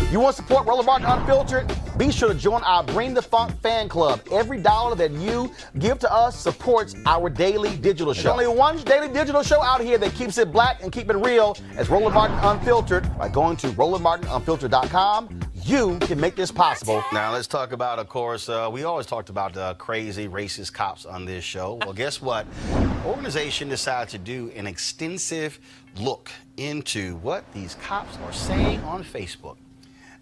You want to support Roland Unfiltered? Be sure to join our Bring the Funk fan club. Every dollar that you give to us supports our daily digital show. There's only one daily digital show out here that keeps it black and keep it real. It's Roland Martin Unfiltered. By going to RolandMartinUnfiltered.com, you can make this possible. Now let's talk about, of course, we always talked about crazy racist cops on this show. Well, guess what? The organization decided to do an extensive look into what these cops are saying on Facebook.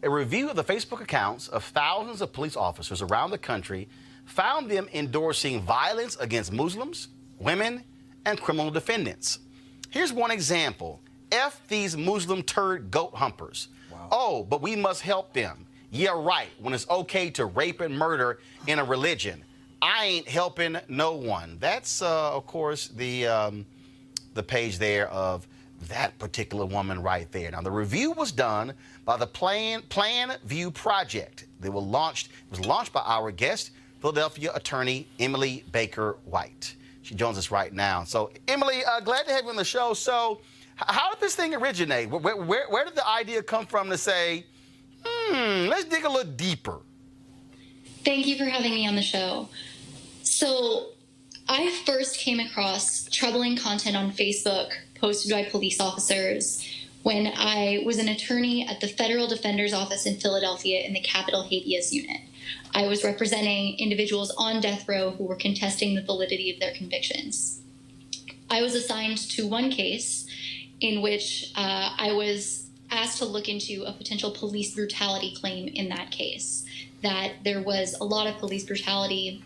A review of the Facebook accounts of thousands of police officers around the country found them endorsing violence against Muslims, women, and criminal defendants. Here's one example. F these Muslim turd goat humpers. Wow. Oh, but we must help them. Yeah, right, when it's okay to rape and murder in a religion. I ain't helping no one. That's, of course, the page there of that particular woman right there. Now, the review was done by the Plan View Project. It was launched by our guest, Philadelphia attorney Emily Baker White. She joins us right now. So, Emily, glad to have you on the show. So, how did this thing originate? Where did the idea come from to say, let's dig a little deeper? Thank you for having me on the show. So, I first came across troubling content on Facebook posted by police officers when I was an attorney at the Federal Defender's Office in Philadelphia in the Capital Habeas Unit. I was representing individuals on death row who were contesting the validity of their convictions. I was assigned to one case in which I was asked to look into a potential police brutality claim in that case, that there was a lot of police brutality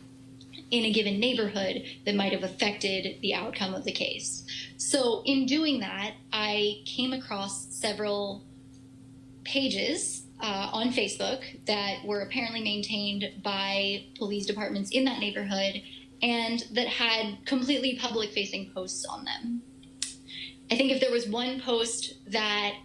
in a given neighborhood that might have affected the outcome of the case. So in doing that, I came across several pages on Facebook that were apparently maintained by police departments in that neighborhood and that had completely public-facing posts on them. I think if there was one post that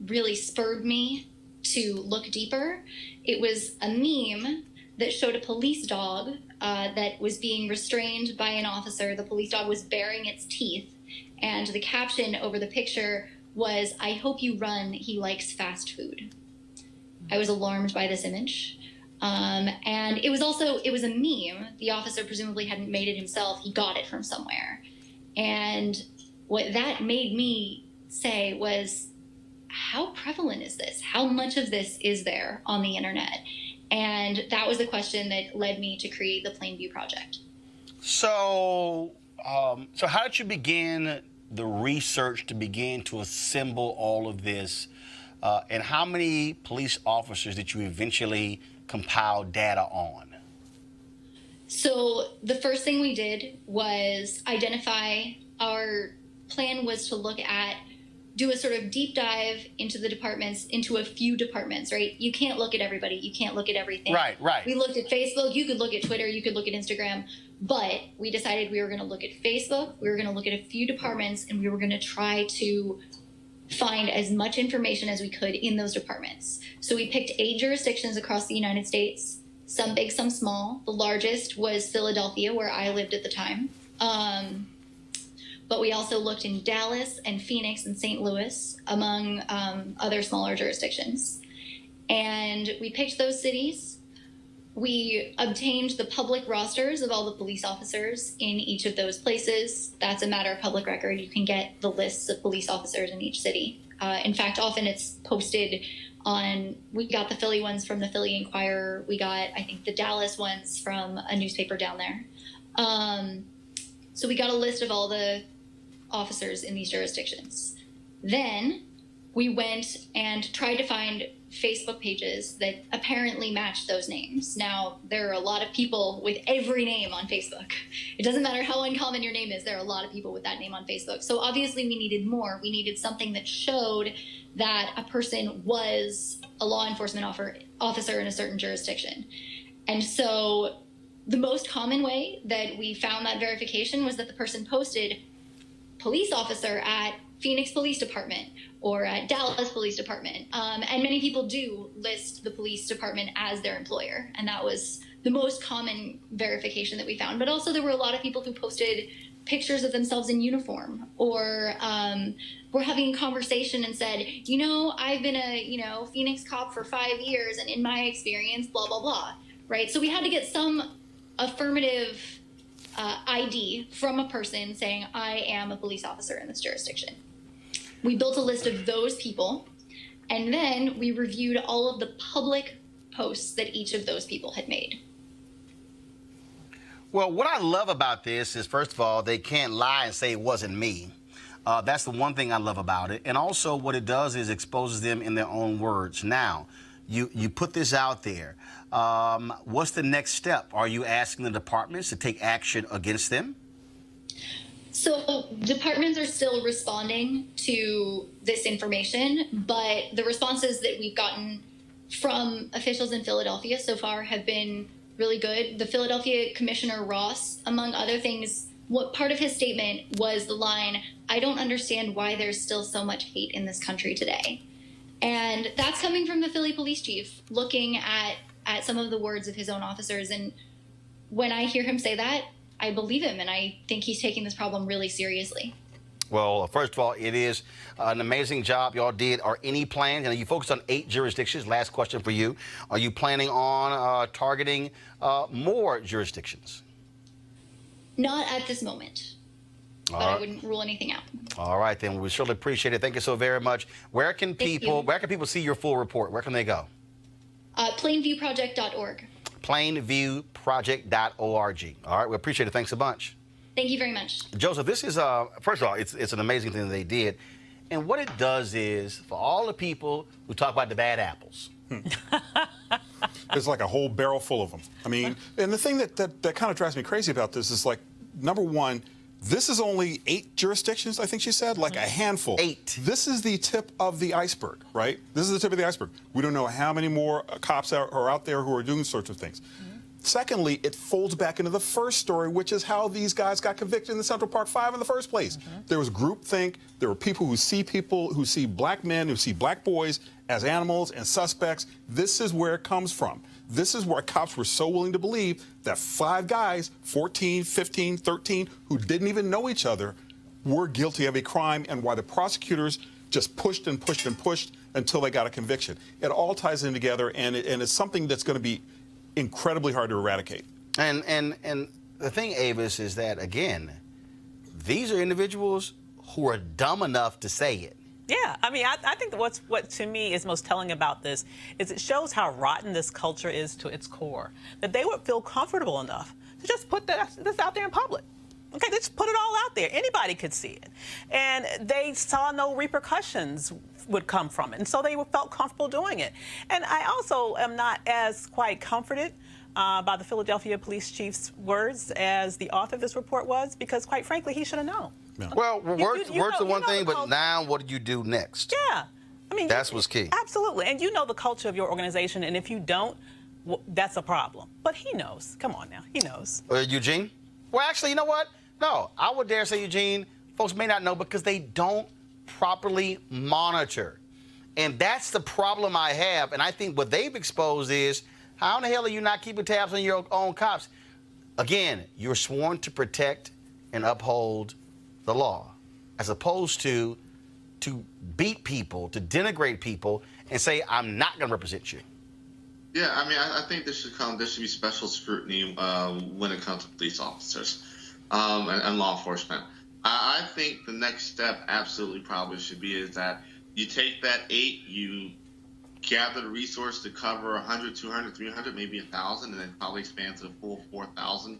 really spurred me to look deeper, it was a meme that showed a police dog that was being restrained by an officer. The police dog was baring its teeth, and the caption over the picture was, "I hope you run, he likes fast food." I was alarmed by this image. And it was a meme. The officer presumably hadn't made it himself. He got it from somewhere. And what that made me say was, how prevalent is this? How much of this is there on the internet? And that was the question that led me to create the Plainview Project. So how did you begin the research to begin to assemble all of this? And how many police officers did you eventually compile data on? So the first thing we did was identify. Our plan was to do a sort of deep dive into the departments, into a few departments, right? You can't look at everybody. You can't look at everything. Right. We looked at Facebook. You could look at Twitter. You could look at Instagram. But we decided we were going to look at Facebook. We were going to look at a few departments, and we were going to try to find as much information as we could in those departments. So we picked 8 jurisdictions across the United States, some big, some small. The largest was Philadelphia, where I lived at the time. But we also looked in Dallas and Phoenix and St. Louis, among other smaller jurisdictions. And we picked those cities. We obtained the public rosters of all the police officers in each of those places. That's a matter of public record. You can get the lists of police officers in each city. In fact, often it's posted on, we got the Philly ones from the Philly Inquirer. We got, I think, the Dallas ones from a newspaper down there. So we got a list of all the officers in these jurisdictions. Then we went and tried to find Facebook pages that apparently matched those names. Now, there are a lot of people with every name on Facebook. It doesn't matter how uncommon your name is, there are a lot of people with that name on Facebook. So obviously we needed more. We needed something that showed that a person was a law enforcement officer in a certain jurisdiction. And so the most common way that we found that verification was that the person posted police officer at Phoenix Police Department or at Dallas Police Department. And many people do list the police department as their employer. And that was the most common verification that we found. But also there were a lot of people who posted pictures of themselves in uniform or were having a conversation and said, I've been a, Phoenix cop for 5 years and in my experience, blah, blah, blah, right? So we had to get some affirmative ID from a person saying, I am a police officer in this jurisdiction. We built a list of those people, and then we reviewed all of the public posts that each of those people had made. Well, what I love about this is, first of all, they can't lie and say it wasn't me. That's the one thing I love about it. And also what it does is exposes them in their own words. Now, you put this out there. What's the next step? Are you asking the departments to take action against them? So departments are still responding to this information, but the responses that we've gotten from officials in Philadelphia so far have been really good. The Philadelphia Commissioner Ross, among other things, what part of his statement was the line, "I don't understand why there's still so much hate in this country today." And that's coming from the Philly police chief, looking at some of the words of his own officers. And when I hear him say that, I believe him, and I think he's taking this problem really seriously. Well, first of all, it is an amazing job y'all did. Are any plans, you focused on 8 jurisdictions. Last question for you. Are you planning on targeting more jurisdictions? Not at this moment, but I wouldn't rule anything out. All right, then we surely appreciate it. Thank you so very much. Where can people see your full report? Where can they go? Plainviewproject.org. Plainviewproject.org. All right, we appreciate it. Thanks a bunch. Thank you very much. Joseph, this is, first of all, it's an amazing thing that they did. And what it does is, for all the people who talk about the bad apples. There's like a whole barrel full of them. I mean, and the thing that kind of drives me crazy about this is, like, number one, this is only 8 jurisdictions, I think she said, like a handful. 8. This is the tip of the iceberg, right? This is the tip of the iceberg. We don't know how many more cops are out there who are doing sorts of things. Secondly, it folds back into the first story, which is how these guys got convicted in the Central Park 5 in the first place. There was groupthink. There were people who see black men, who see black boys as animals and suspects. This is where it comes from. This is where cops were so willing to believe that 5 guys, 14, 15, 13, who didn't even know each other, were guilty of a crime, and why the prosecutors just pushed and pushed and pushed until they got a conviction. It all ties in together, and it's something that's going to be incredibly hard to eradicate. And the thing, Avis, is that, again, these are individuals who are dumb enough to say it. Yeah, I mean, I think what to me is most telling about this is it shows how rotten this culture is to its core, that they would feel comfortable enough to just put this out there in public. Okay, they just put it all out there. Anybody could see it. And they saw no repercussions would come from it. And so they felt comfortable doing it. And I also am not as quite comforted by the Philadelphia police chief's words as the author of this report was, because quite frankly, he should have known. Yeah. Well, words are one thing, but now what do you do next? Yeah. I mean, that's what's key. Absolutely. And you know the culture of your organization, and if you don't, well, that's a problem. But he knows. Come on now. He knows. Eugene? Well, actually, you know what? No, I would dare say, Eugene, folks may not know because they don't properly monitor. And that's the problem I have. And I think what they've exposed is, how in the hell are you not keeping tabs on your own cops? Again, you're sworn to protect and uphold the law, as opposed to beat people, to denigrate people, and say, I'm not going to represent you. Yeah, I mean, I think there should be special scrutiny when it comes to police officers and law enforcement. I think the next step absolutely probably should be is that you take that 8, you gather the resource to cover 100, 200, 300, maybe 1,000, and then probably expand to the full 4,000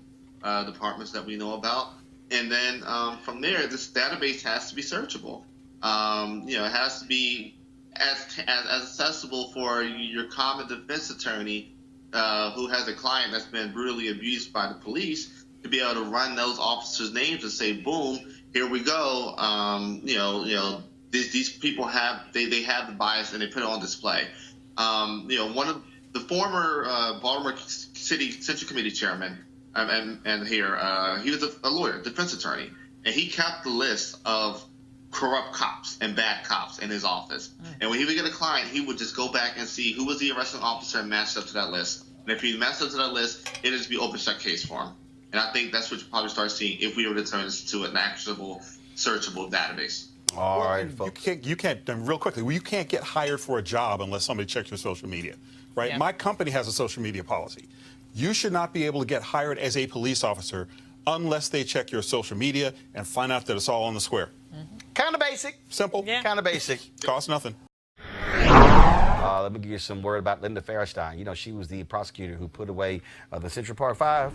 departments that we know about. And then from there, this database has to be searchable. It has to be as accessible for your common defense attorney who has a client that's been brutally abused by the police to be able to run those officers' names and say, boom, here we go. These people have they have the bias and they put it on display. One of the former Baltimore City Central Committee chairman and here he was a lawyer, defense attorney, and he kept the list of corrupt cops and bad cops in his office. And when he would get a client, he would just go back and see who was the arresting officer and matched up to that list. And if he matched up to that list, it is to be open shut case for him. And I think that's what you probably start seeing if we were to turn this to an actionable, searchable database. All right, folks. You can't, real quickly, you can't get hired for a job unless somebody checks your social media, right? Yeah. My company has a social media policy. You should not be able to get hired as a police officer unless they check your social media and find out that it's all on the square. Kind of basic. Simple. Yeah. Kind of basic. Costs nothing. Let me give you some word about Linda Fairstein. You know, she was the prosecutor who put away the Central Park 5.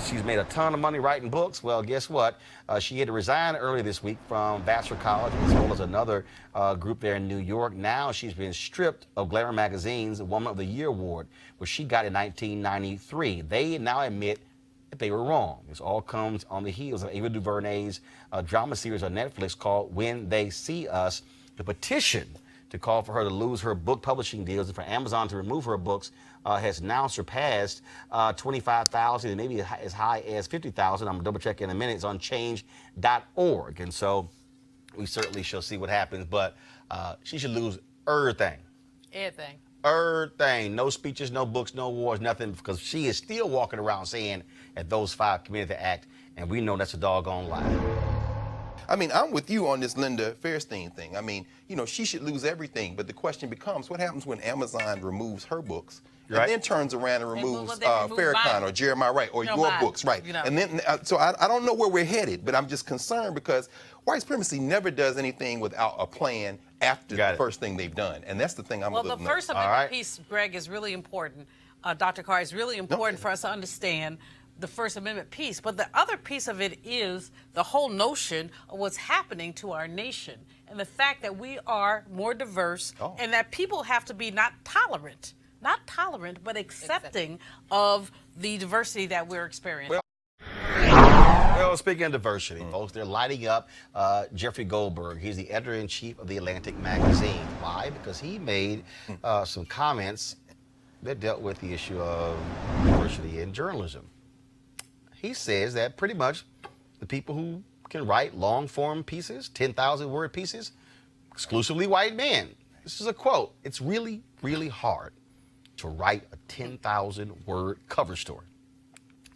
She's made a ton of money writing books. Well, guess what? She had to resign earlier this week from Vassar College, as well as another group there in New York. Now she's been stripped of Glamour Magazine's Woman of the Year award, which she got in 1993. They now admit that they were wrong. This all comes on the heels of Ava DuVernay's drama series on Netflix called When They See Us. The petition to call for her to lose her book publishing deals and for Amazon to remove her books has now surpassed 25,000 and maybe as high as 50,000. I'm going to double check in a minute. It's on change.org. And so we certainly shall see what happens. But she should lose everything. Everything. Everything. No speeches, no books, no awards, nothing, because she is still walking around saying that those 5 committed the act. And we know that's a doggone lie. I mean, I'm with you on this Linda Fairstein thing. I mean, she should lose everything. But the question becomes, what happens when Amazon removes her books Right. and then turns around and removes Farrakhan mine. or Jeremiah Wright or your mine, books, right? you know. And then, so I don't know where we're headed, but I'm just concerned because white supremacy never does anything without a plan after the first thing they've done, and that's the thing I'm a little Well, the First nervous. Amendment piece, Greg, is really important. Dr. Carr, is really important for us to understand the First Amendment piece. But the other piece of it is the whole notion of what's happening to our nation and the fact that we are more diverse and that people have to be not tolerant, but accepting of the diversity that we're experiencing. Well, speaking of diversity, folks, they're lighting up Jeffrey Goldberg. He's the editor-in-chief of The Atlantic magazine. Why? Because he made some comments that dealt with the issue of diversity in journalism. He says that pretty much the people who can write long-form pieces, 10,000-word pieces, exclusively white men. This is a quote. It's really, really hard to write a 10,000-word cover story.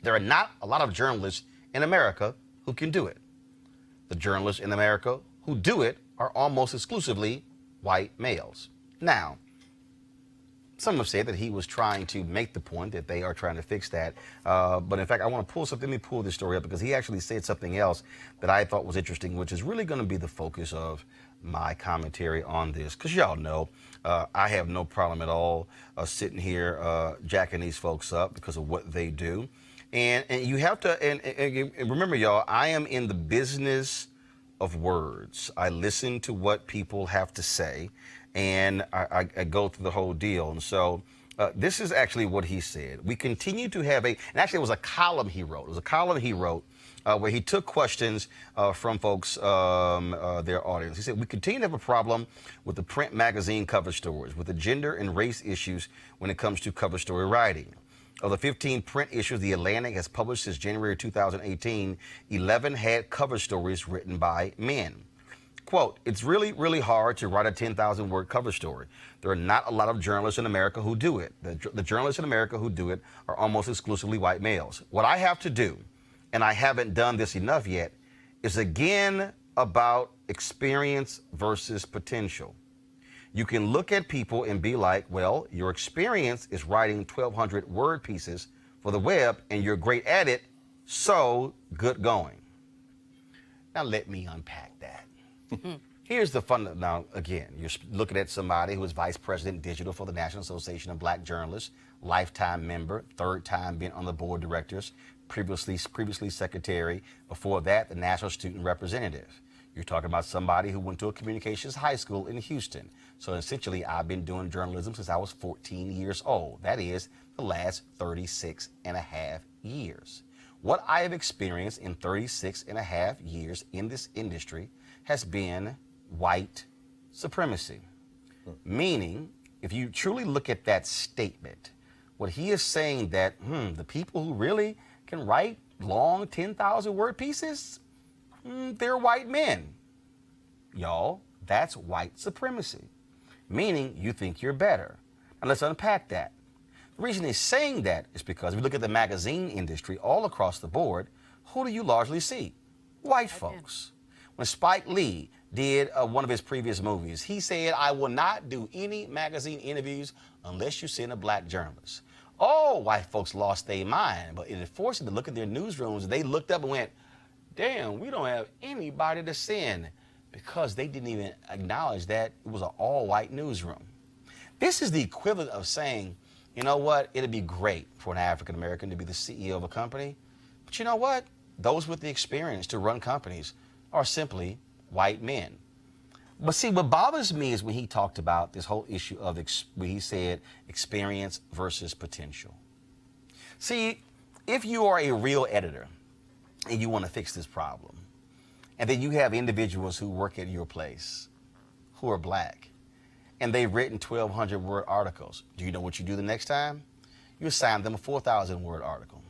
There are not a lot of journalists in America who can do it. The journalists in America who do it are almost exclusively white males. Now, some have said that he was trying to make the point that they are trying to fix that. But in fact, I want to pull something. Let me pull this story up because he actually said something else that I thought was interesting, which is really going to be the focus of my commentary on this. Because y'all know, I have no problem at all sitting here jacking these folks up because of what they do. And you have to, and remember, y'all, I am in the business of words. I listen to what people have to say, and I go through the whole deal. And so this is actually what he said. We continue to have and actually it was a column he wrote. It was a column he wrote where he took questions from folks, their audience. He said, we continue to have a problem with the print magazine cover stories, with the gender and race issues when it comes to cover story writing. Of the 15 print issues The Atlantic has published since January 2018, 11 had cover stories written by men. Quote, it's really, really hard to write a 10,000-word cover story. There are not a lot of journalists in America who do it. The journalists in America who do it are almost exclusively white males. What I have to do, and I haven't done this enough yet, is again about experience versus potential. You can look at people and be like, well, your experience is writing 1,200 word pieces for the web and you're great at it, so good going. Now let me unpack that. Here's the fun. Now, again, you're looking at somebody who is Vice President Digital for the National Association of Black Journalists, lifetime member, third time being on the board of directors, previously secretary, before that, the National Student Representative. You're talking about somebody who went to a communications high school in Houston. So essentially, I've been doing journalism since I was 14 years old. That is the last 36 and a half years. What I have experienced in 36 and a half years in this industry has been white supremacy. Meaning, if you truly look at that statement, what he is saying that the people who really can write long 10,000-word pieces, they're white men. Y'all, that's white supremacy. Meaning you think you're better. Now let's unpack that. The reason he's saying that is because if you look at the magazine industry all across the board, who do you largely see? White folks. When Spike Lee did one of his previous movies, he said, I will not do any magazine interviews unless you send a black journalist. All white folks lost their mind, but it forced them to look at their newsrooms. They looked up and went, damn, we don't have anybody to send, because they didn't even acknowledge that it was an all-white newsroom. This is the equivalent of saying, you know what, it'd be great for an African-American to be the CEO of a company, but you know what? Those with the experience to run companies are simply white men. But see, what bothers me is when he talked about this whole issue of, when he said experience versus potential. See, if you are a real editor and you want to fix this problem, and then you have individuals who work at your place who are black, and they've written 1,200-word articles. Do you know what you do the next time? You assign them a 4,000-word article.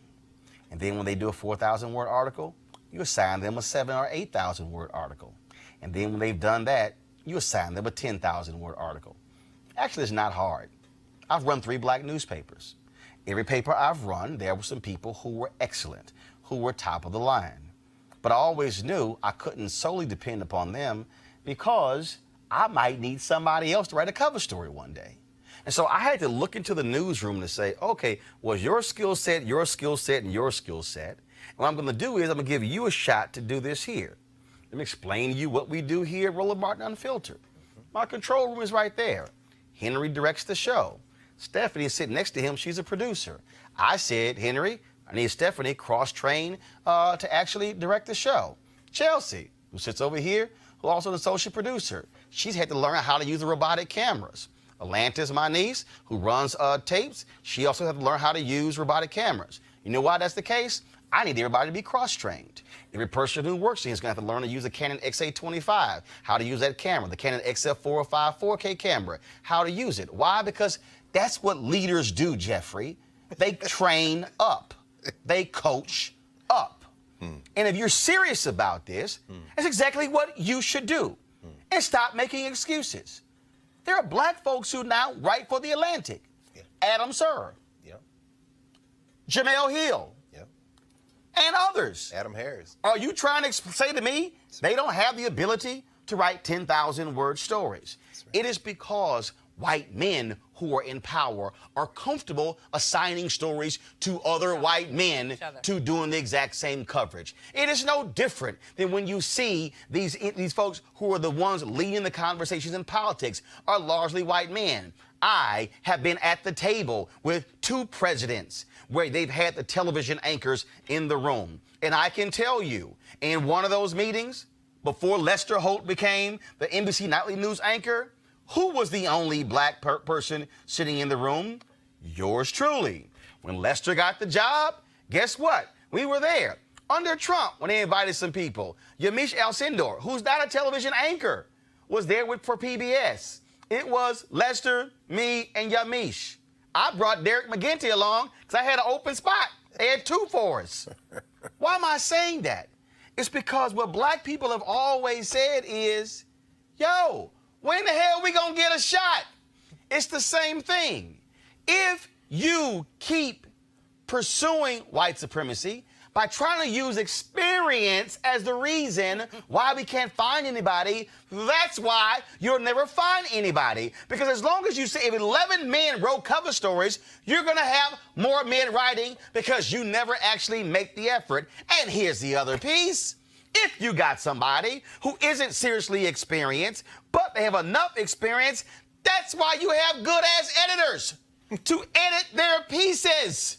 And then when they do a 4,000-word article, you assign them a 7,000 or 8,000-word article. And then when they've done that, you assign them a 10,000-word article. Actually, it's not hard. I've run 3 black newspapers. Every paper I've run, there were some people who were excellent, who were top of the line. But I always knew I couldn't solely depend upon them because I might need somebody else to write a cover story one day. And so I had to look into the newsroom to say, okay, was your skill set, and your skill set? And what I'm going to do is I'm going to give you a shot to do this here. Let me explain to you what we do here at Roland Martin Unfiltered. My control room is right there. Henry directs the show. Stephanie is sitting next to him. She's a producer. I said, Henry, I need Stephanie cross-trained to actually direct the show. Chelsea, who sits over here, who also is the associate producer. She's had to learn how to use the robotic cameras. Atlantis, my niece, who runs tapes, she also had to learn how to use robotic cameras. You know why that's the case? I need everybody to be cross-trained. Every person who works here is going to have to learn to use a Canon XA25, how to use that camera, the Canon XF405 4K camera, how to use it. Why? Because that's what leaders do, Jeffrey. They train up. They coach up. And if you're serious about this, that's exactly what you should do. And stop making excuses. There are black folks who now write for The Atlantic. Yeah. Adam Sir. Yeah. Jamel Hill. Yeah. And others. Adam Harris. Are you trying to say to me they don't have the ability to write 10,000-word stories? Right. It is because white men who are in power are comfortable assigning stories to other white men to doing the exact same coverage. It is no different than when you see these folks who are the ones leading the conversations in politics are largely white men. I have been at the table with 2 presidents where they've had the television anchors in the room. And I can tell you, in one of those meetings, before Lester Holt became the NBC Nightly News anchor, who was the only black person sitting in the room? Yours truly. When Lester got the job, guess what? We were there. Under Trump, when they invited some people, Yamiche Alcindor, who's not a television anchor, was there for PBS. It was Lester, me, and Yamiche. I brought Derek McGinty along because I had an open spot. They had 2 for us. Why am I saying that? It's because what black people have always said is, yo, when the hell we gonna get a shot? It's the same thing. If you keep pursuing white supremacy by trying to use experience as the reason why we can't find anybody, that's why you'll never find anybody. Because as long as you say if 11 men wrote cover stories, you're gonna have more men writing because you never actually make the effort. And here's the other piece. If you got somebody who isn't seriously experienced, but they have enough experience, that's why you have good-ass editors to edit their pieces.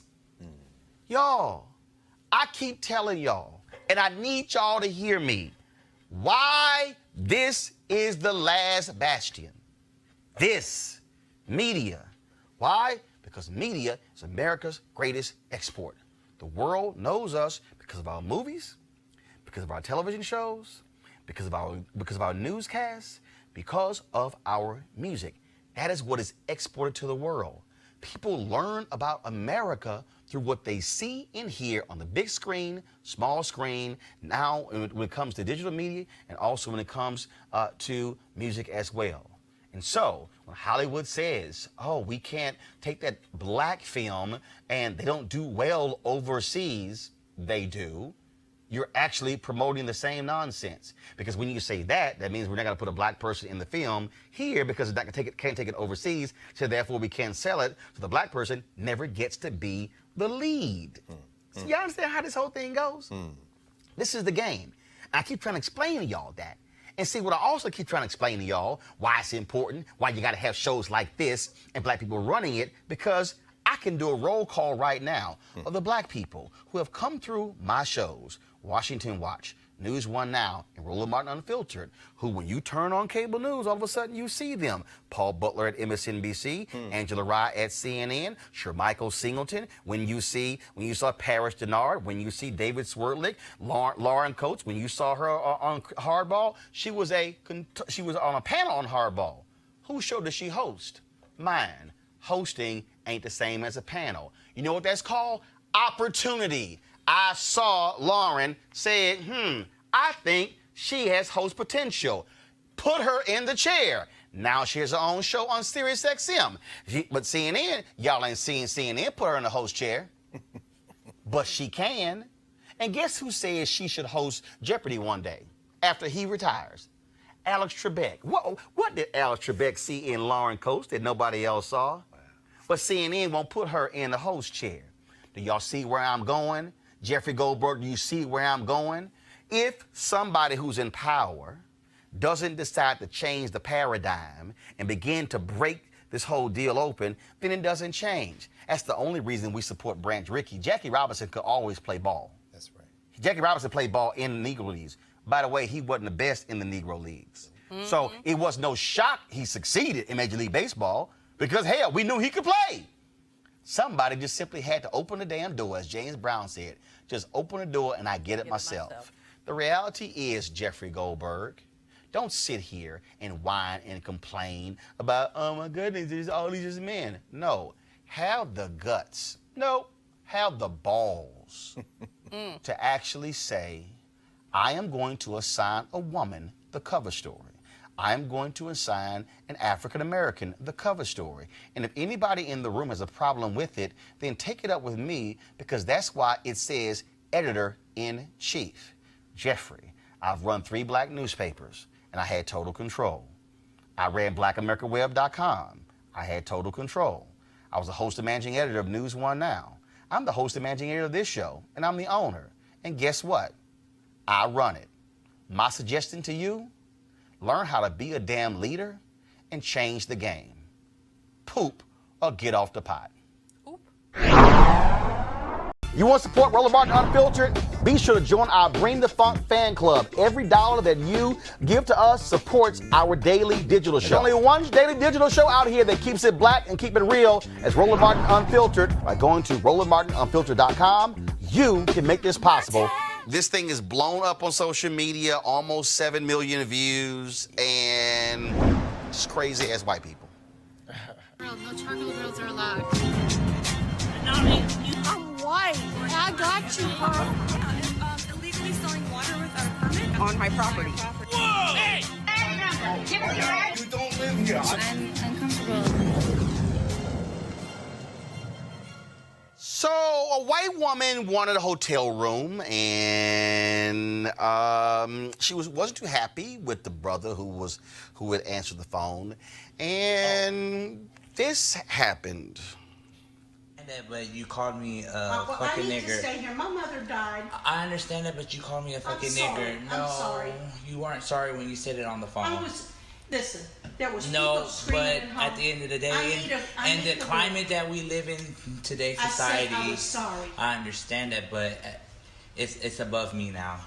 Y'all, I keep telling y'all, and I need y'all to hear me, why this is the last bastion. This, media. Why? Because media is America's greatest export. The world knows us because of our movies, because of our television shows, because of our newscasts, because of our music. That is what is exported to the world. People learn about America through what they see and hear on the big screen, small screen, now when it comes to digital media, and also when it comes to music as well. And so when Hollywood says, oh, we can't take that black film and they don't do well overseas, they do. You're actually promoting the same nonsense. Because when you say that, that means we're not going to put a black person in the film here because it's not gonna can't take it overseas, so therefore we can't sell it. So the black person never gets to be the lead. So you understand how this whole thing goes? This is the game. And I keep trying to explain to y'all that. And see, what I also keep trying to explain to y'all, why it's important, why you got to have shows like this and black people running it, because I can do a roll call right now of the black people who have come through my shows, Washington Watch, News One Now, and Roland Martin Unfiltered, who when you turn on cable news, all of a sudden you see them. Paul Butler at MSNBC, Angela Rye at CNN, Shermichael Singleton, when you saw Paris Denard, when you see David Swertlick, Lauren Coates, when you saw her on Hardball, she was on a panel on Hardball. Whose show does she host? Mine. Hosting ain't the same as a panel. You know what that's called? Opportunity. I saw Lauren said, I think she has host potential. Put her in the chair. Now she has her own show on Sirius XM. But CNN, y'all ain't seeing CNN put her in the host chair. But she can. And guess who says she should host Jeopardy one day after he retires? Alex Trebek. What did Alex Trebek see in Lauren Coates that nobody else saw? Wow. But CNN won't put her in the host chair. Do y'all see where I'm going? Jeffrey Goldberg, do you see where I'm going? If somebody who's in power doesn't decide to change the paradigm and begin to break this whole deal open, then it doesn't change. That's the only reason we support Branch Rickey. Jackie Robinson could always play ball. That's right. Jackie Robinson played ball in the Negro Leagues. By the way, he wasn't the best in the Negro Leagues. So it was no shock he succeeded in Major League Baseball because, hell, we knew he could play. Somebody just simply had to open the damn door, as James Brown said. Just open the door and I get it myself. The reality is, Jeffrey Goldberg, don't sit here and whine and complain about, oh my goodness, there's all these men. No, have the guts. No, have the balls to actually say, I am going to assign a woman the cover story. I am going to assign an African American the cover story. And if anybody in the room has a problem with it, then take it up with me, because that's why it says editor-in-chief. Jeffrey, I've run 3 black newspapers and I had total control. I ran blackamericaweb.com. I had total control. I was the host and managing editor of News One Now. I'm the host and managing editor of this show, and I'm the owner. And guess what? I run it. My suggestion to you, learn how to be a damn leader and change the game. Poop or get off the pot. Oop. You want to support Roland Martin Unfiltered? Be sure to join our Bring the Funk fan club. Every dollar that you give to us supports our daily digital show. There's only one daily digital show out here that keeps it black and keep it real. It's Roland Martin Unfiltered. By going to RolandMartinUnfiltered.com, you can make this possible. This thing is blown up on social media, almost 7 million views, and it's crazy as white people. No charcoal girls are allowed. I'm white. I got you, huh? Illegally selling water without a permit On my property. Whoa! Hey! You don't live here. I'm uncomfortable. So a white woman wanted a hotel room, and she wasn't too happy with the brother who had answered the phone, and this happened. But you called me a Well, fucking I need nigger. to stay here. My mother died. I understand that, but you called me a fucking sorry. nigger. I'm No, sorry. you weren't sorry when you said it on the phone. Listen, there was No, people screaming but at home. at the end of the day, I and need the a climate that we live in today's I said society, I was sorry. I understand that, but it's above me now.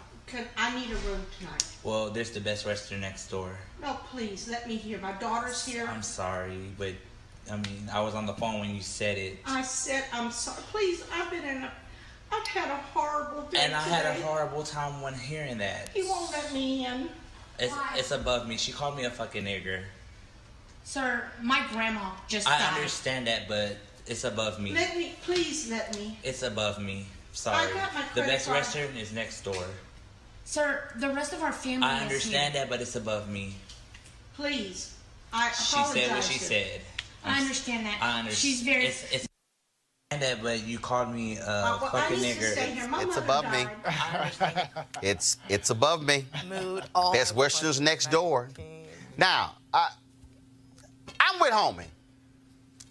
I need a room tonight. Well, there's the Best Western next door. No, please, let me hear. My daughter's here. I'm sorry, but I mean, I was on the phone when you said it. I said I'm sorry. Please, I've had a horrible day And I had a today. horrible time when hearing that. He won't let me in. It's above me. She called me a fucking nigger. Sir, my grandma just I died. understand that, but it's above me. Please let me. It's above me. Sorry. I got my The credit Best card. Western is next door. Sir, the rest of our family I understand that, but it's above me. Please. I She apologize. said what she said. I understand that. I understand. She's very... It's that, but you called me a I fucking need to stay nigger. here. My It's mother above me. died. I understand. It's above me. Mood all Best Western's next door. Now, I'm with homie.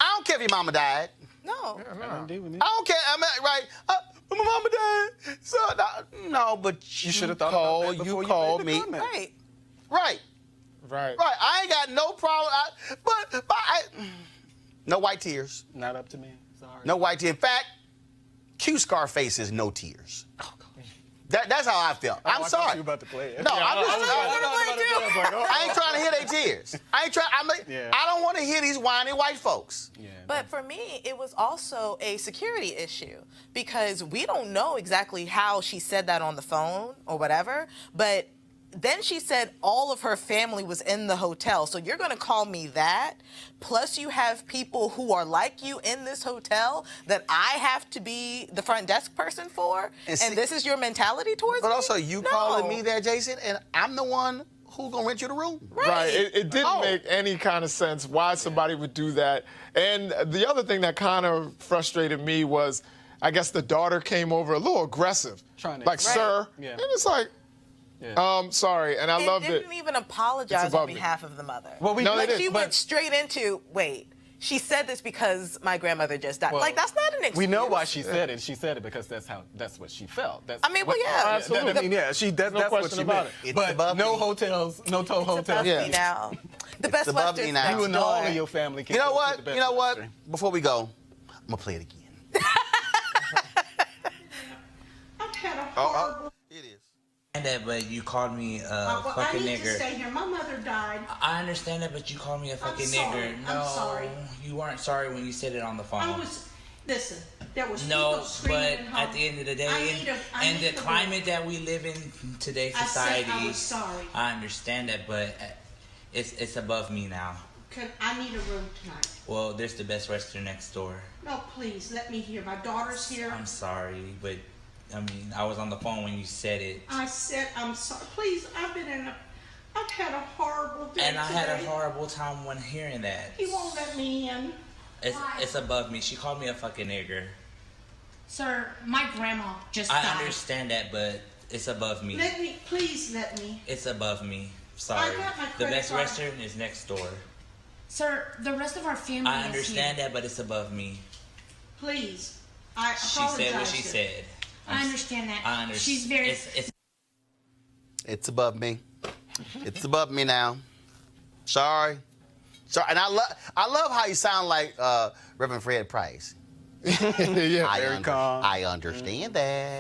I don't care if your mama died. No. I don't care. I mean, right? My mama died. So no, but you should have thought about that before You you called made me. the comment. Right. Right. I ain't got no problem. But no white tears. Not up to me. Sorry. No white tears. In fact, Q Scarface is no tears. That's how I felt. I'm I sorry. thought you were about to play it. No, I'm just. I I ain't trying to hear their tears. I don't want to hear these whiny white folks. Yeah. But for me, it was also a security issue because we don't know exactly how she said that on the phone or whatever, but then she said all of her family was in the hotel. So you're going to call me that? Plus you have people who are like you in this hotel that I have to be the front desk person for? And this is your mentality towards me? But also, you calling me that, Jason, and I'm the one who's going to rent you the room? Right. It didn't make any kind of sense why somebody would do that. And the other thing that kind of frustrated me was, I guess the daughter came over a little aggressive. Like, sir. Yeah. And it's like, Sorry, and I loved it. Didn't even apologize on behalf of the mother. Well, we like she went straight into, wait, she said this because my grandmother just died. Well, like, that's not an excuse. We know why she said it. She said it because that's what she felt. I mean, well, yeah. Absolutely. That's what she meant. But no hotels, no tow hotels. Me now. The Best above me Western now. You and all of your family can You know go what? to the Best You know what? Western. Before we go, I'm gonna play it again. I've had a horrible. It is. And that, but you called me a I fucking need to nigger. stay here. My mother died. I understand that, but you called me a fucking sorry. nigger. No, I'm sorry. you weren't sorry when you said it on the phone. I was. Listen, there was No, people screaming but at home. at the end of the day, I and need the a climate that we live in today's I said society, I was sorry. I understand that, but it's above me now. I need a room tonight. Well, there's the Best Western next door. No, please let me hear. My daughter's here. I'm sorry, but I mean, I was on the phone when you said it. I said I'm sorry. Please, I've had a horrible day And I had a today. horrible time when hearing that. He won't let me in. It's above me. She called me a fucking nigger. Sir, my grandma just I died. understand that, but it's above me. Please let me. It's above me. Sorry. I got my The credit Best card. Western is next door. Sir, the rest of our family I is understand here. that, but it's above me. Please. I She apologize. said what she said. I understand that. I understand. She's very... It's above me. It's above me now. Sorry. And I love how you sound like Reverend Fred Price. Yeah, very calm. I understand that.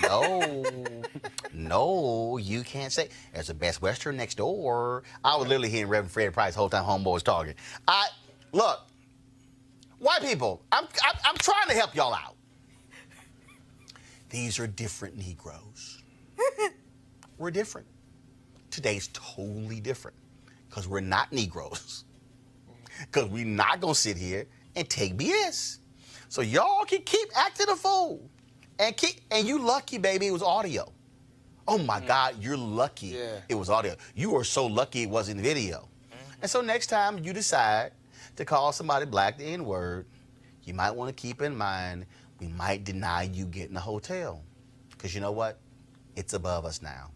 But no, you can't say there's a Best Western next door. I was literally hearing Reverend Fred Price the whole time homeboy was talking. Look, white people, I'm trying to help y'all out. These are different Negroes. We're different. Today's totally different because we're not Negroes. Because we're not going to sit here and take BS. So y'all can keep acting a fool. And you lucky, baby, it was audio. Oh, my God, you're lucky it was audio. You are so lucky it wasn't video. And so next time you decide to call somebody black the N-word, you might want to keep in mind we might deny you getting a hotel. Because you know what? It's above us now.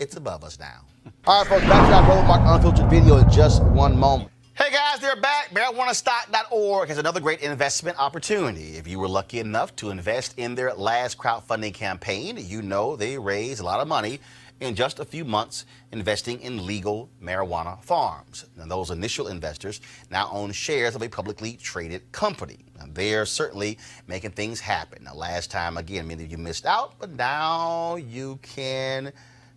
It's above us now. All right, folks, back to our Roland Unfiltered video in just one moment. Hey, guys, they're back. MarijuanaStock.org has another great investment opportunity. If you were lucky enough to invest in their last crowdfunding campaign, you know they raised a lot of money in just a few months investing in legal marijuana farms. And those initial investors now own shares of a publicly traded company. Now, they're certainly making things happen. Now, last time, again, many of you missed out, but now you can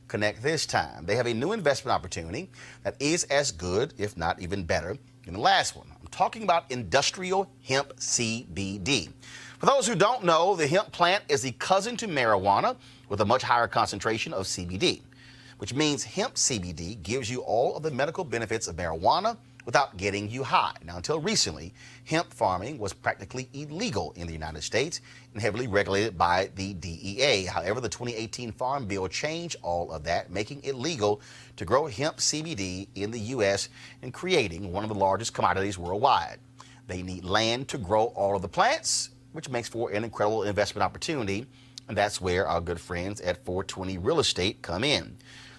connect this time. They have a new investment opportunity that is as good, if not even better, than the last one. I'm talking about industrial hemp CBD. For those who don't know, the hemp plant is the cousin to marijuana with a much higher concentration of CBD, which means hemp CBD gives you all of the medical benefits of marijuana without getting you high. Now, until recently, hemp farming was practically illegal in the United States and heavily regulated by the DEA. However, the 2018 Farm Bill changed all of that, making it legal to grow hemp CBD in the U.S. and creating one of the largest commodities worldwide. They need land to grow all of the plants, which makes for an incredible investment opportunity, and that's where our good friends at 420 Real Estate come in.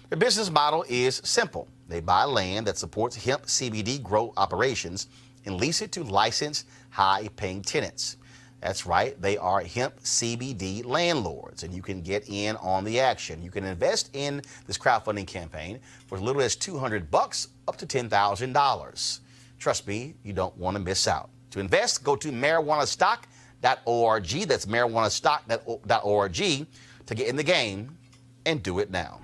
Their business model is simple. They buy land that supports hemp CBD grow operations and lease it to licensed, high-paying tenants. That's right, they are hemp CBD landlords, and you can get in on the action. You can invest in this crowdfunding campaign for as little as $200 up to $10,000. Trust me, you don't want to miss out. To invest, go to marijuanastock.org. That's marijuanastock.org to get in the game and do it now.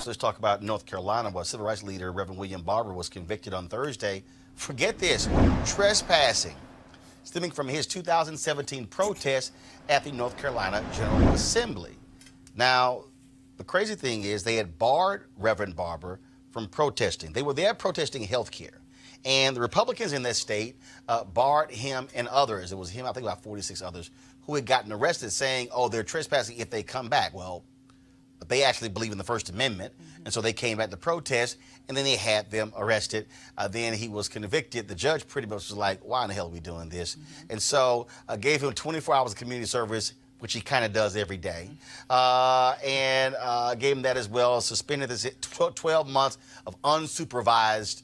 Let's talk about North Carolina, where civil rights leader Reverend William Barber was convicted on Thursday. Forget this, trespassing, stemming from his 2017 protest at the North Carolina General Assembly. Now, the crazy thing is they had barred Reverend Barber from protesting. They were there protesting health care. And the Republicans in that state barred him and others. It was him, I think about 46 others, who had gotten arrested saying, oh, they're trespassing if they come back. Well, they actually believe in the First Amendment, and so they came back to protest, and then they had them arrested. Then he was convicted. The judge pretty much was like, why in the hell are we doing this? And so gave him 24 hours of community service, which he kind of does every day, and gave him that as well, suspended this 12 months of unsupervised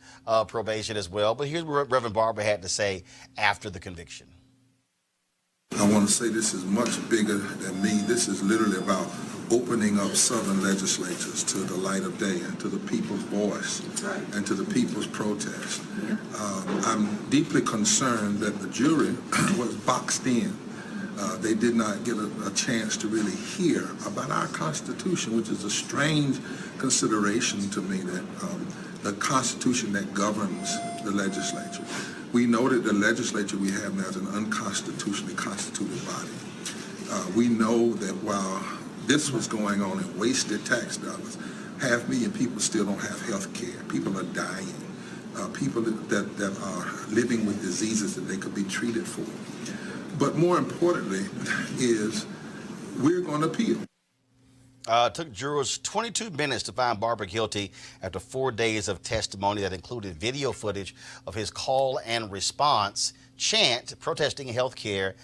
probation as well. But here's what Reverend Barber had to say after the conviction. I want to say this is much bigger than me. This is literally about opening up Southern legislatures to the light of day and to the people's voice and to the people's protest. I'm deeply concerned that the jury was boxed in. They did not get a chance to really hear about our Constitution, which is a strange consideration to me, that the Constitution that governs the legislature. We know that the legislature we have now is an unconstitutionally constituted body. We know that while this was going on and wasted tax dollars, 500,000 people still don't have health care. People are dying. People that are living with diseases that they could be treated for. But more importantly is we're going to appeal. It took jurors 22 minutes to find Barber guilty after 4 days of testimony that included video footage of his call and response chant protesting health care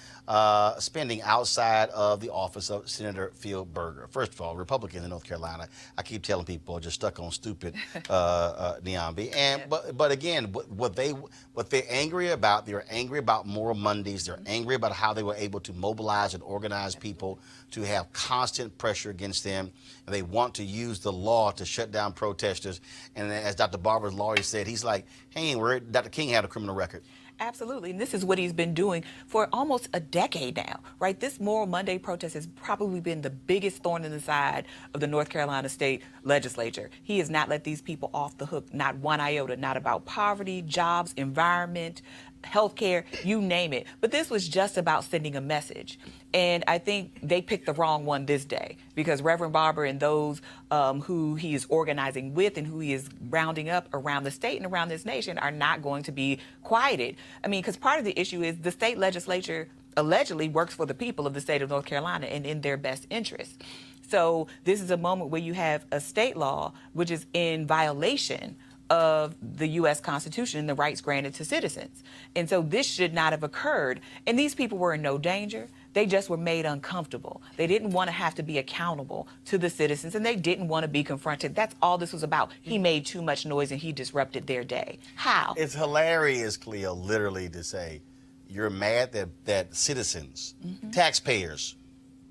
spending outside of the office of Senator Phil Berger. First of all, Republicans in North Carolina, I keep telling people, are just stuck on stupid Niambi. And but again, what they're angry about, they're angry about Moral Mondays. They're angry about how they were able to mobilize and organize people to have constant pressure against them. And they want to use the law to shut down protesters. And as Dr. Barber's lawyer said, he's like, hey, Dr. King had a criminal record. Absolutely. And this is what he's been doing for almost a decade now, right? This Moral Monday protest has probably been the biggest thorn in the side of the North Carolina State Legislature. He has not let these people off the hook, not one iota, not about poverty, jobs, environment, healthcare, you name it. But this was just about sending a message. And I think they picked the wrong one this day, because Reverend Barber and those who he is organizing with and who he is rounding up around the state and around this nation are not going to be quieted. I mean, because part of the issue is the state legislature allegedly works for the people of the state of North Carolina and in their best interest. So this is a moment where you have a state law which is in violation of the U.S. Constitution and the rights granted to citizens. And so this should not have occurred. And these people were in no danger. They just were made uncomfortable. They didn't want to have to be accountable to the citizens, and they didn't want to be confronted. That's all this was about. He made too much noise and he disrupted their day. How? It's hilarious, Cleo, literally to say you're mad that citizens, taxpayers,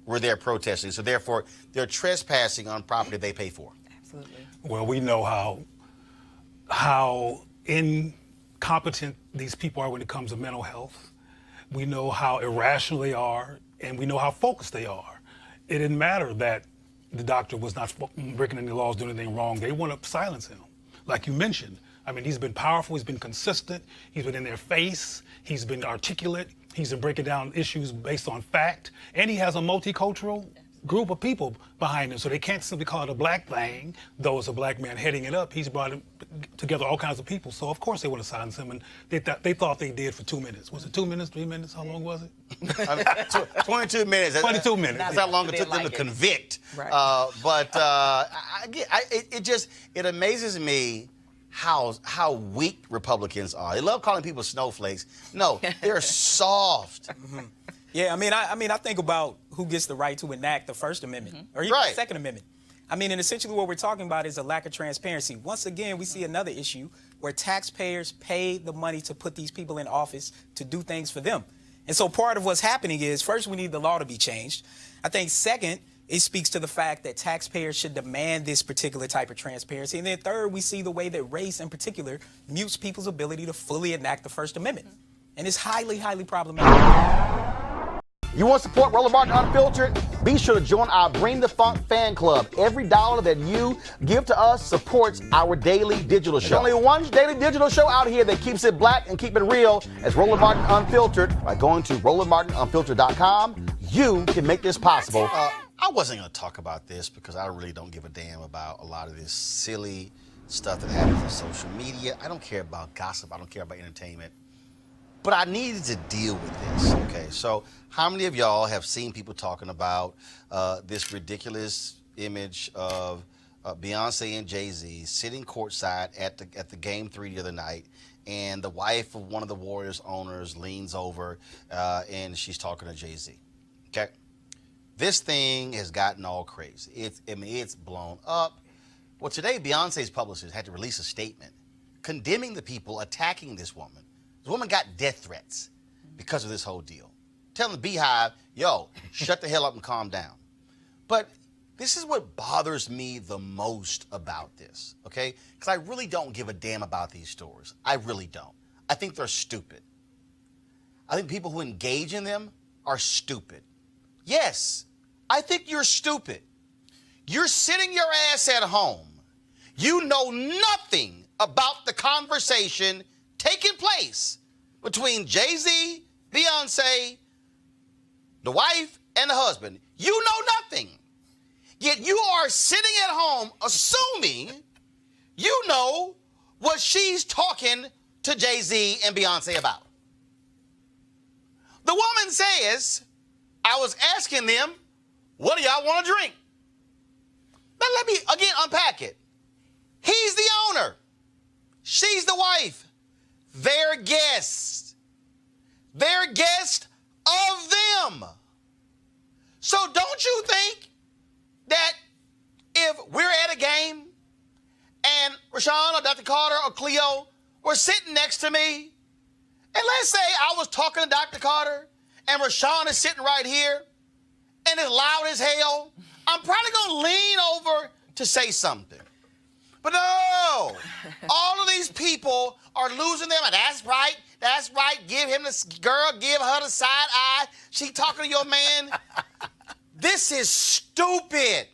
were there protesting. So therefore, they're trespassing on property they pay for. Absolutely. Well, we know how incompetent these people are when it comes to mental health. We know how irrational they are, and we know how focused they are. It didn't matter that the doctor was not breaking any laws, doing anything wrong. They want to silence him. Like you mentioned, I mean, he's been powerful, he's been consistent, he's been in their face, he's been articulate, he's been breaking down issues based on fact, and he has a multicultural group of people behind him, so they can't simply call it a black thing, though it's a black man heading it up. He's brought together all kinds of people, so of course they want to silence him, and they thought they did for 2 minutes. Was it 2 minutes, 3 minutes? How long was it? 22 minutes. 22 minutes. That's how long it took them to convict. Right. It amazes me how weak Republicans are. They love calling people snowflakes. No, they're soft. Yeah, I think about who gets the right to enact the First Amendment or even the Second Amendment. I mean, and essentially what we're talking about is a lack of transparency. Once again, we see another issue where taxpayers pay the money to put these people in office to do things for them. And so part of what's happening is, first, we need the law to be changed. I think second, it speaks to the fact that taxpayers should demand this particular type of transparency. And then third, we see the way that race in particular mutes people's ability to fully enact the First Amendment. And it's highly, highly problematic. You want to support Roland Martin Unfiltered? Be sure to join our Bring the Funk fan club. Every dollar that you give to us supports our daily digital show. There's only one daily digital show out here that keeps it black and keep it real. It's Roland Martin Unfiltered. By going to RolandMartinUnfiltered.com, you can make this possible. I wasn't going to talk about this because I really don't give a damn about a lot of this silly stuff that happens on social media. I don't care about gossip. I don't care about entertainment. But I needed to deal with this, okay? So how many of y'all have seen people talking about this ridiculous image of Beyonce and Jay-Z sitting courtside at the Game 3 the other night, and the wife of one of the Warriors owners leans over and she's talking to Jay-Z, okay? this thing has gotten all crazy. It's blown up. Well, today, Beyonce's publicist had to release a statement condemning the people attacking this woman. This woman got death threats because of this whole deal. Telling the Beehive, yo, shut the hell up and calm down. But this is what bothers me the most about this, okay? Because I really don't give a damn about these stories. I really don't. I think they're stupid. I think people who engage in them are stupid. Yes, I think you're stupid. You're sitting your ass at home. You know nothing about the conversation taking place between Jay-Z, Beyonce, the wife, and the husband. You know nothing. Yet you are sitting at home assuming you know what she's talking to Jay-Z and Beyonce about. The woman says, I was asking them, what do y'all want to drink? Now let me again unpack it. He's the owner. She's the wife. They're guests. They're guests of them. So don't you think that if we're at a game and Rashawn or Dr. Carter or Cleo were sitting next to me, and let's say I was talking to Dr. Carter and Rashawn is sitting right here and it's loud as hell, I'm probably going to lean over to say something. But no, all of these people are losing them, and that's right, give him the girl, give her the side eye. She talking to your man. This is stupid.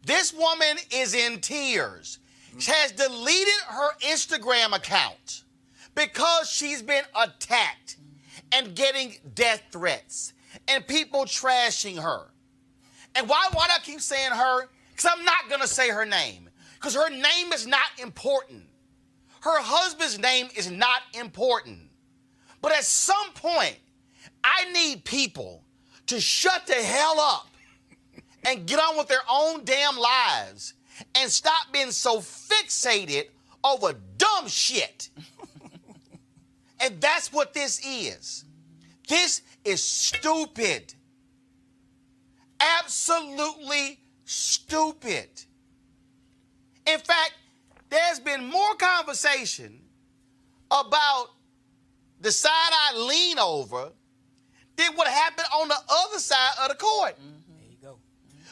This woman is in tears. She has deleted her Instagram account because she's been attacked and getting death threats and people trashing her. And why do I keep saying her? Because I'm not going to say her name. Because her name is not important. Her husband's name is not important. But at some point, I need people to shut the hell up and get on with their own damn lives and stop being so fixated over dumb shit. And that's what this is. This is stupid. Absolutely stupid. In fact, there's been more conversation about the side I lean over than what happened on the other side of the court. There you go.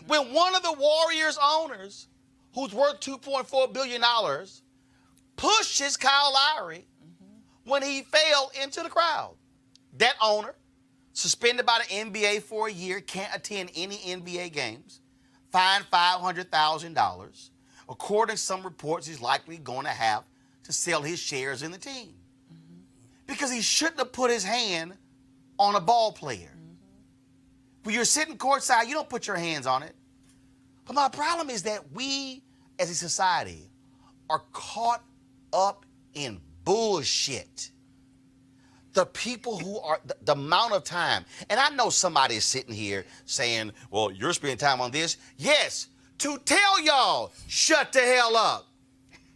When one of the Warriors owners, who's worth $2.4 billion, pushes Kyle Lowry when he fell into the crowd. That owner, suspended by the NBA for a year, can't attend any NBA games, fined $500,000. According to some reports, he's likely going to have to sell his shares in the team. Because he shouldn't have put his hand on a ball player. When you're sitting courtside, you don't put your hands on it. But my problem is that we, as a society, are caught up in bullshit. The people who are, the amount of time, and I know somebody is sitting here saying, well, you're spending time on this. Yes, to tell y'all, shut the hell up.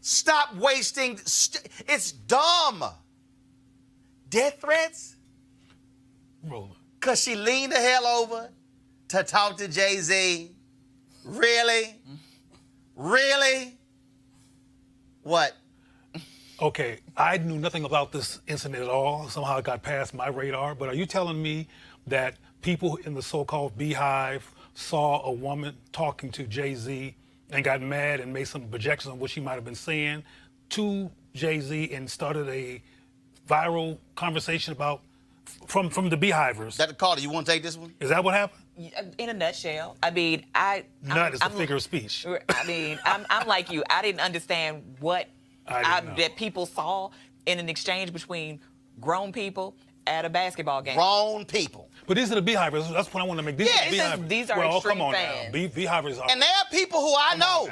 Stop wasting, it's dumb. Death threats? Roland. Because she leaned the hell over to talk to Jay-Z. Really? Really? What? Okay, I knew nothing about this incident at all. Somehow it got past my radar. But are you telling me that people in the so-called Beehive saw a woman talking to Jay-Z and got mad and made some projections on what she might have been saying to Jay-Z and started a viral conversation about from the Beehivers? Dr. Carter, you want to take this one? Is that what happened? In a nutshell, I mean, Nut is a figure of speech. I mean, I'm like you. I didn't understand what that people saw in an exchange between grown people at a basketball game. Grown people. But these are the Beehivers. That's what I want to make. These are extreme come on fans. now. Beehivers are. And there are people who I know.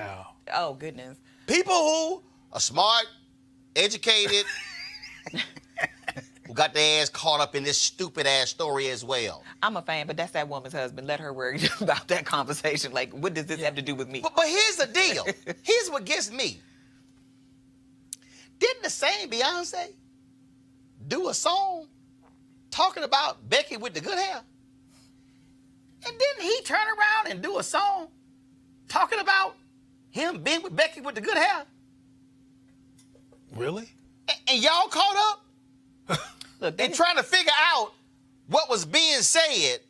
Oh, goodness. People who are smart, educated, who got their ass caught up in this stupid ass story as well. I'm a fan, but that's that woman's husband. Let her worry about that conversation. Like, what does this have to do with me? But here's the deal. Here's what gets me. Didn't the same Beyonce do a song talking about Becky with the good hair? And didn't he turn around and do a song talking about him being with Becky with the good hair? Really? And y'all caught up? Look, and trying to figure out what was being said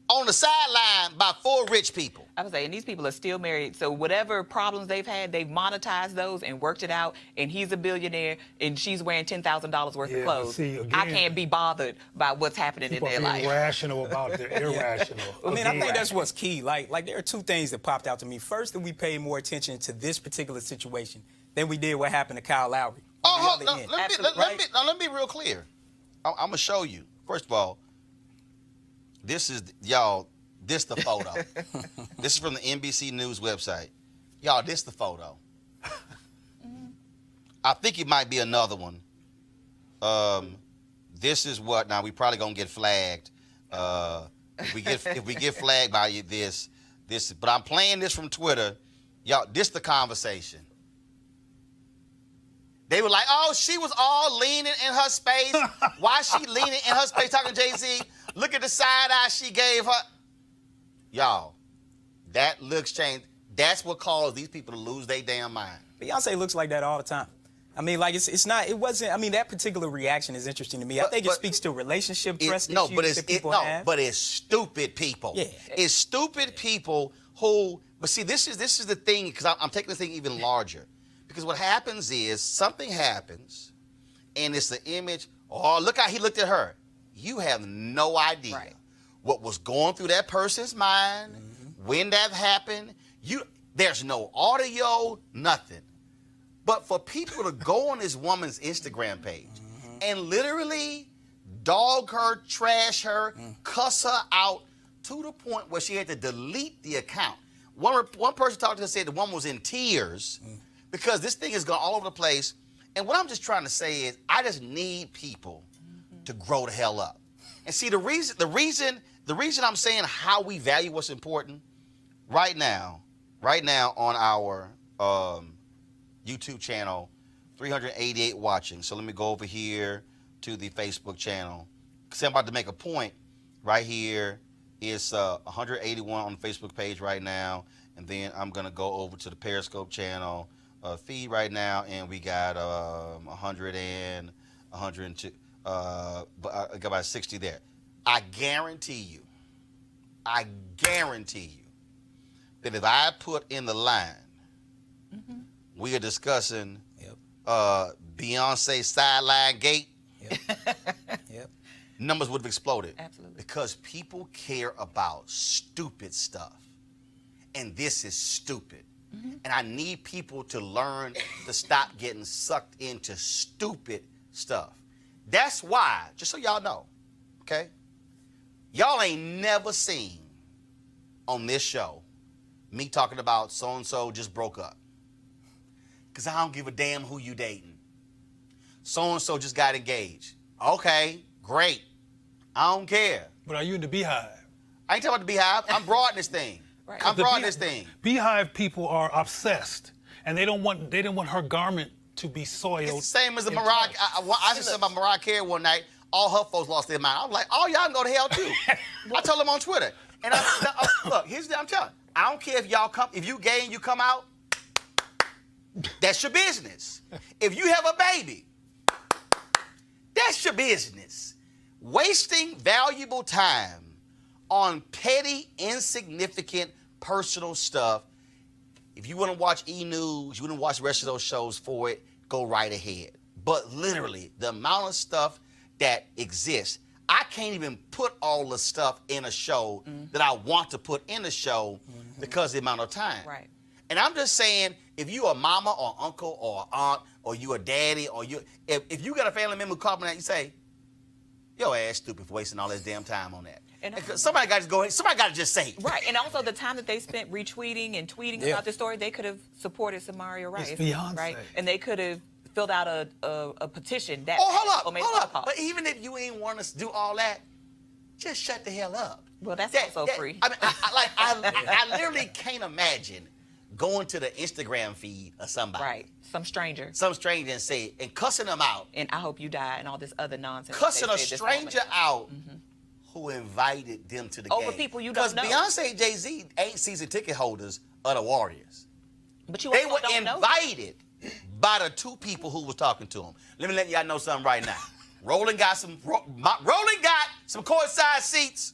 on the sideline by 4 rich people. I was saying, these people are still married, so whatever problems they've had, they've monetized those and worked it out, and he's a billionaire, and she's wearing $10,000 worth of clothes. See, again, I can't be bothered by what's happening in their life. Irrational about their irrational. I mean, I think that's what's key. Like there are 2 things that popped out to me. First, that we paid more attention to this particular situation than we did what happened to Kyle Lowry. Let me be real clear. I'm going to show you. First of all, this is the photo. This is from the NBC News website. Y'all, this the photo. I think it might be another one. This is what, now we probably gonna get flagged. If we get flagged by this, but I'm playing this from Twitter. Y'all, this the conversation. They were like, oh, she was all leaning in her space. Why is she leaning in her space talking to Jay-Z? Look at the side eye she gave her. Y'all, that looks changed. That's what caused these people to lose their damn mind. Beyonce looks like that all the time. I mean, like, it wasn't, I mean, that particular reaction is interesting to me. I think it speaks to relationship trust issues that people have. But it's stupid people. Yeah. It's stupid people who, but see, this is the thing, because I'm taking this thing even larger. Because what happens is, something happens, and it's the image, oh, look how he looked at her. You have no idea what was going through that person's mind, when that happened. There's no audio, nothing. But for people to go on this woman's Instagram page and literally dog her, trash her, cuss her out to the point where she had to delete the account. One person talked to her, said the woman was in tears because this thing has gone all over the place. And what I'm just trying to say is, I just need people to grow the hell up. And see, the reason I'm saying how we value what's important right now on our YouTube channel, 388 watching. So let me go over here to the Facebook channel, because I'm about to make a point. Right here is 181 on the Facebook page right now, and then I'm gonna go over to the Periscope channel feed right now, and we got 100 and 102, but I got about 60 there. I guarantee you that if I put in the line, we are discussing Beyonce sideline gate, numbers would have exploded. Absolutely. Because people care about stupid stuff. And this is stupid. And I need people to learn to stop getting sucked into stupid stuff. That's why, just so y'all know, okay? Y'all ain't never seen on this show me talking about so-and-so just broke up. Because I don't give a damn who you dating. So-and-so just got engaged. Okay, great. I don't care. But are you in the Beehive? I ain't talking about the Beehive. I'm broad in this thing. Right. I'm broad in this thing. Beehive people are obsessed, and they didn't want her garment to be soiled. It's the same as the Mariah. I said something about Mariah Carey one night. All her folks lost their mind. I was like, oh, y'all can go to hell too. I told them on Twitter. And look, here's the I'm telling you. I don't care if y'all come, if you gay and you come out, that's your business. If you have a baby, that's your business. Wasting valuable time on petty, insignificant, personal stuff. If you want to watch E! News, you want to watch the rest of those shows for it, go right ahead. But literally, the amount of stuff that exists, I can't even put all the stuff in a show that I want to put in a show because of the amount of time. Right. And I'm just saying, if you a mama or uncle or aunt or you a daddy or you, if you got a family member calling that, you say, yo ass stupid for wasting all this damn time on that. And somebody got to go ahead. Somebody got to just say it. Right, and also the time that they spent retweeting and tweeting about the story, they could have supported Samaria Rice. It's Beyonce. Right, and they could have filled out a petition that. Oh, hold up. But even if you ain't want to do all that, just shut the hell up. Well, that's also free. I mean, I literally can't imagine going to the Instagram feed of somebody. Right, some stranger. And cussing them out. And I hope you die and all this other nonsense. Cussing a stranger out who invited them to the game. Over people you don't know. Because Beyonce and Jay-Z ain't season ticket holders of the Warriors. But you they also were don't know. invited by the two people who was talking to them. Let me let y'all know something right now. Roland got some courtside seats,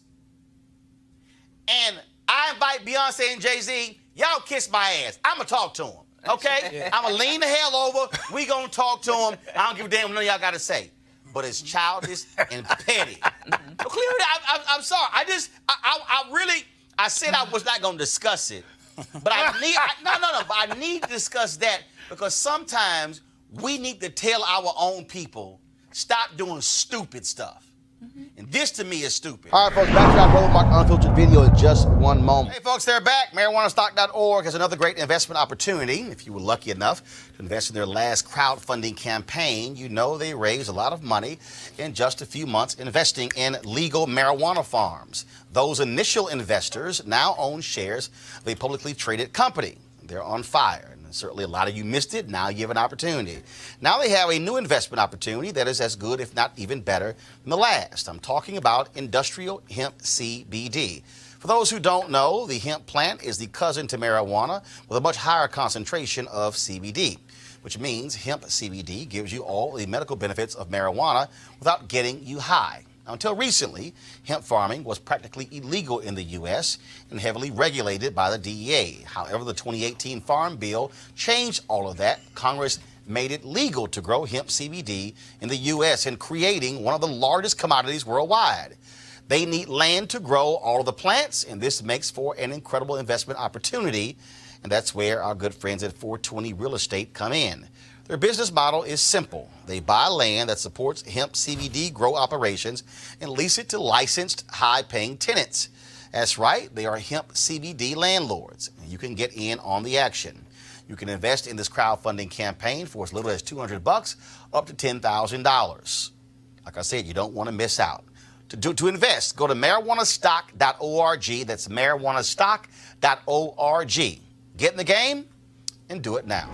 and I invite Beyonce and Jay-Z. Y'all kiss my ass. I'ma talk to them. Okay? I'ma lean the hell over. We gonna talk to them. I don't give a damn what none of y'all gotta say. But it's childish and petty. So clearly, I'm sorry. I said I was not gonna discuss it. But I need to discuss that because sometimes we need to tell our own people, stop doing stupid stuff. And this to me is stupid. All right, folks, back to that Roland Mark Unfiltered video in just one moment. Hey, folks, they're back. MarijuanaStock.org has another great investment opportunity. If you were lucky enough to invest in their last crowdfunding campaign, you know they raised a lot of money in just a few months investing in legal marijuana farms. Those initial investors now own shares of a publicly traded company. They're on fire. Certainly a lot of you missed it. Now you have an opportunity. Now they have a new investment opportunity that is as good, if not even better, than the last. I'm talking about industrial hemp CBD. For those who don't know, the hemp plant is the cousin to marijuana with a much higher concentration of CBD, which means hemp CBD gives you all the medical benefits of marijuana without getting you high. Now, until recently, hemp farming was practically illegal in the U.S. and heavily regulated by the DEA. However, the 2018 Farm Bill changed all of that. Congress made it legal to grow hemp CBD in the U.S. and creating one of the largest commodities worldwide. They need land to grow all of the plants, and this makes for an incredible investment opportunity. And that's where our good friends at 420 Real Estate come in. Their business model is simple. They buy land that supports hemp CBD grow operations and lease it to licensed, high-paying tenants. That's right, they are hemp CBD landlords. You can get in on the action. You can invest in this crowdfunding campaign for as little as $200 up to $10,000. Like I said, you don't want to miss out. To invest, go to marijuanastock.org. That's marijuanastock.org. Get in the game and do it now.